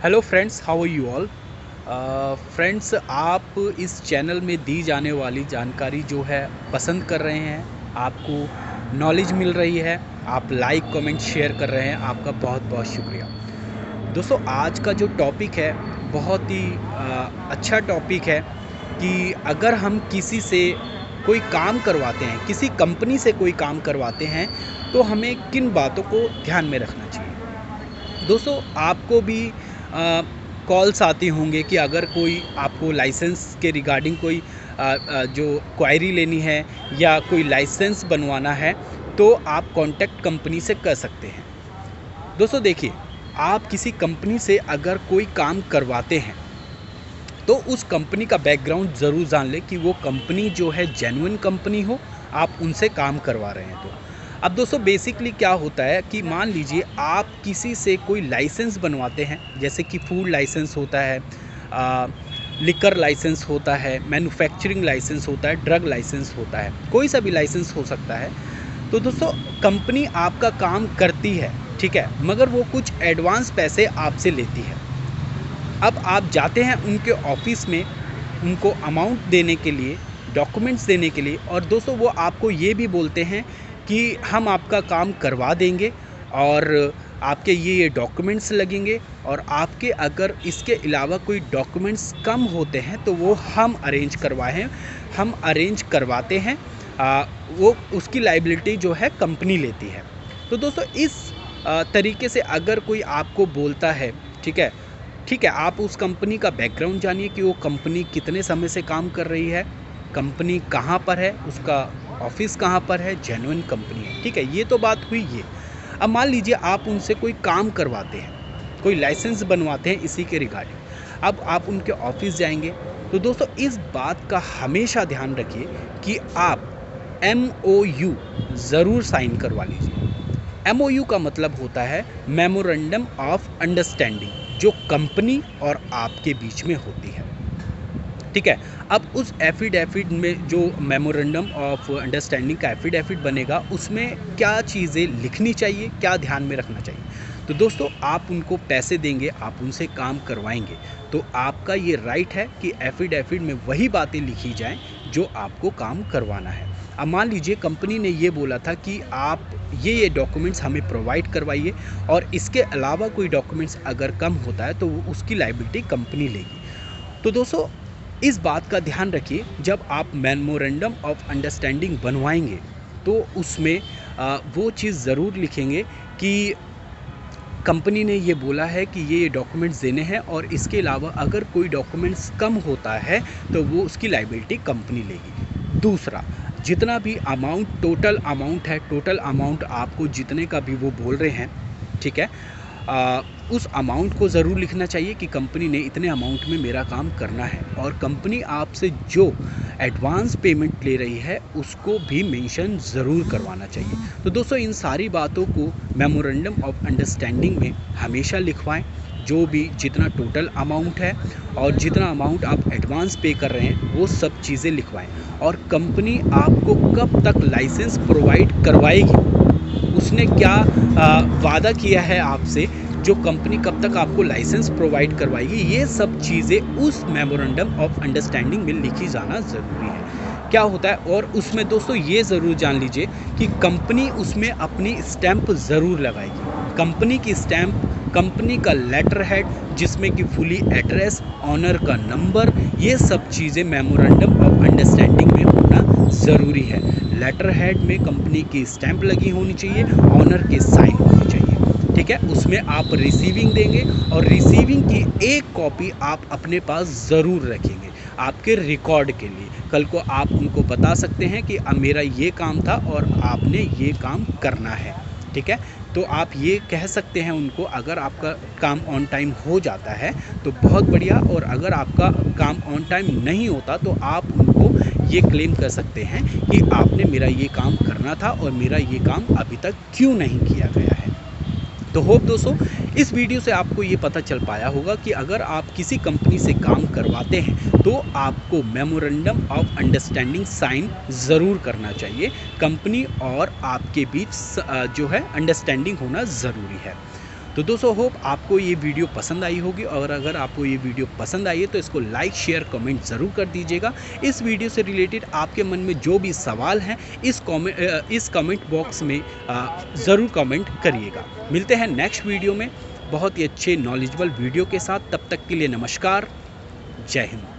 Hello friends, how are you all. Friends, आप इस channel में दी जाने वाली जानकारी जो है पसंद कर रहे हैं, आपको नॉलेज मिल रही है, आप लाइक कमेंट शेयर कर रहे हैं, आपका बहुत बहुत शुक्रिया। दोस्तों, आज का जो टॉपिक है बहुत ही अच्छा टॉपिक है कि अगर हम किसी से कोई काम करवाते हैं, किसी कंपनी से कोई काम करवाते हैं, तो हमें किन बातों को ध्यान में रखना चाहिए। दोस्तों, आपको भी कॉल्स आती होंगे कि अगर कोई आपको लाइसेंस के रिगार्डिंग कोई जो क्वायरी लेनी है या कोई लाइसेंस बनवाना है, तो आप कॉन्टैक्ट कंपनी से कर सकते हैं। दोस्तों देखिए, आप किसी कंपनी से अगर कोई काम करवाते हैं तो उस कंपनी का बैकग्राउंड ज़रूर जान लें कि वो कंपनी जो है जेन्युइन कंपनी हो, आप उनसे काम करवा रहे हैं तो। अब दोस्तों, बेसिकली क्या होता है कि मान लीजिए आप किसी से कोई लाइसेंस बनवाते हैं, जैसे कि फूड लाइसेंस होता है, लिकर लाइसेंस होता है, मैन्युफैक्चरिंग लाइसेंस होता है, ड्रग लाइसेंस होता है, कोई सा भी लाइसेंस हो सकता है। तो दोस्तों, कंपनी आपका काम करती है, ठीक है, मगर वो कुछ एडवांस पैसे आपसे लेती है। अब आप जाते हैं उनके ऑफिस में उनको अमाउंट देने के लिए, डॉक्यूमेंट्स देने के लिए, और दोस्तों वो आपको ये भी बोलते हैं कि हम आपका काम करवा देंगे और आपके ये डॉक्यूमेंट्स लगेंगे, और आपके अगर इसके अलावा कोई डॉक्यूमेंट्स कम होते हैं तो वो हम अरेंज करवाते हैं। वो उसकी लाइबिलिटी जो है कंपनी लेती है। तो दोस्तों, इस तरीके से अगर कोई आपको बोलता है, ठीक है, आप उस कंपनी का बैकग्राउंड जानिए कि वो कंपनी कितने समय से काम कर रही है, कंपनी कहाँ पर है, उसका ऑफिस कहाँ पर है, जेन्युइन कंपनी है, ठीक है। ये तो बात हुई ये। अब मान लीजिए आप उनसे कोई काम करवाते हैं, कोई लाइसेंस बनवाते हैं इसी के रिगार्डिंग। अब आप उनके ऑफिस जाएंगे, तो दोस्तों इस बात का हमेशा ध्यान रखिए कि आप MOU ज़रूर साइन करवा लीजिए। MOU का मतलब होता है मेमोरेंडम ऑफ अंडरस्टैंडिंग, जो कंपनी और आपके बीच में होती है, ठीक है। अब उस एफिडेविट में जो मेमोरेंडम ऑफ अंडरस्टैंडिंग का एफिडेविट बनेगा, उसमें क्या चीज़ें लिखनी चाहिए, क्या ध्यान में रखना चाहिए। तो दोस्तों, आप उनको पैसे देंगे, आप उनसे काम करवाएंगे, तो आपका ये राइट है कि एफिडेविट में वही बातें लिखी जाएं जो आपको काम करवाना है। अब मान लीजिए कंपनी ने ये बोला था कि आप ये डॉक्यूमेंट्स हमें प्रोवाइड करवाइए, और इसके अलावा कोई डॉक्यूमेंट्स अगर कम होता है तो उसकी लाइबिलिटी कंपनी लेगी। तो दोस्तों, इस बात का ध्यान रखिए, जब आप मेमोरेंडम ऑफ अंडरस्टैंडिंग बनवाएंगे तो उसमें वो चीज़ ज़रूर लिखेंगे कि कंपनी ने ये बोला है कि ये डॉक्यूमेंट्स देने हैं, और इसके अलावा अगर कोई डॉक्यूमेंट्स कम होता है तो वो उसकी लाइबिलिटी कंपनी लेगी। दूसरा, जितना भी अमाउंट, टोटल अमाउंट आपको जितने का भी वो बोल रहे हैं, ठीक है, उस अमाउंट को ज़रूर लिखना चाहिए कि कंपनी ने इतने अमाउंट में मेरा काम करना है, और कंपनी आपसे जो एडवांस पेमेंट ले रही है उसको भी मेंशन ज़रूर करवाना चाहिए। तो दोस्तों, इन सारी बातों को मेमोरेंडम ऑफ अंडरस्टैंडिंग में हमेशा लिखवाएं, जो भी जितना टोटल अमाउंट है और जितना अमाउंट आप एडवांस पे कर रहे हैं वो सब चीज़ें लिखवाएं, और कंपनी आपको कब तक लाइसेंस प्रोवाइड करवाएगी, उसने क्या वादा किया है आपसे, जो कंपनी कब तक आपको लाइसेंस प्रोवाइड करवाएगी, ये सब चीज़ें उस मेमोरेंडम ऑफ अंडरस्टैंडिंग में लिखी जाना ज़रूरी है। क्या होता है, और उसमें दोस्तों ये ज़रूर जान लीजिए कि कंपनी उसमें अपनी स्टैंप ज़रूर लगाएगी। कंपनी की स्टैंप, कंपनी का लेटर हेड जिसमें कि फुली एड्रेस, ऑनर का नंबर, ये सब चीज़ें मेमोरेंडम ऑफ अंडरस्टैंडिंग में होना ज़रूरी है। लेटर हेड में कंपनी की स्टैंप लगी होनी चाहिए, ऑनर के साइन होनी चाहिए, ठीक है। उसमें आप रिसीविंग देंगे, और रिसीविंग की एक कॉपी आप अपने पास ज़रूर रखेंगे आपके रिकॉर्ड के लिए। कल को आप उनको बता सकते हैं कि अब मेरा ये काम था और आपने ये काम करना है, ठीक है। तो आप ये कह सकते हैं उनको, अगर आपका काम ऑन टाइम हो जाता है तो बहुत बढ़िया, और अगर आपका काम ऑन टाइम नहीं होता तो आप उनको ये क्लेम कर सकते हैं कि आपने मेरा ये काम करना था और मेरा ये काम अभी तक क्यों नहीं किया गया है। तो होप दोस्तों, इस वीडियो से आपको ये पता चल पाया होगा कि अगर आप किसी कंपनी से काम करवाते हैं तो आपको मेमोरेंडम ऑफ अंडरस्टैंडिंग साइन ज़रूर करना चाहिए। कंपनी और आपके बीच जो है अंडरस्टैंडिंग होना ज़रूरी है। तो दोस्तों होप आपको ये वीडियो पसंद आई होगी, और अगर आपको ये वीडियो पसंद आई है तो इसको लाइक शेयर कमेंट ज़रूर कर दीजिएगा। इस वीडियो से रिलेटेड आपके मन में जो भी सवाल हैं इस कमेंट बॉक्स में ज़रूर कमेंट करिएगा। मिलते हैं नेक्स्ट वीडियो में बहुत ही अच्छे नॉलेजेबल वीडियो के साथ। तब तक के लिए नमस्कार, जय हिंद।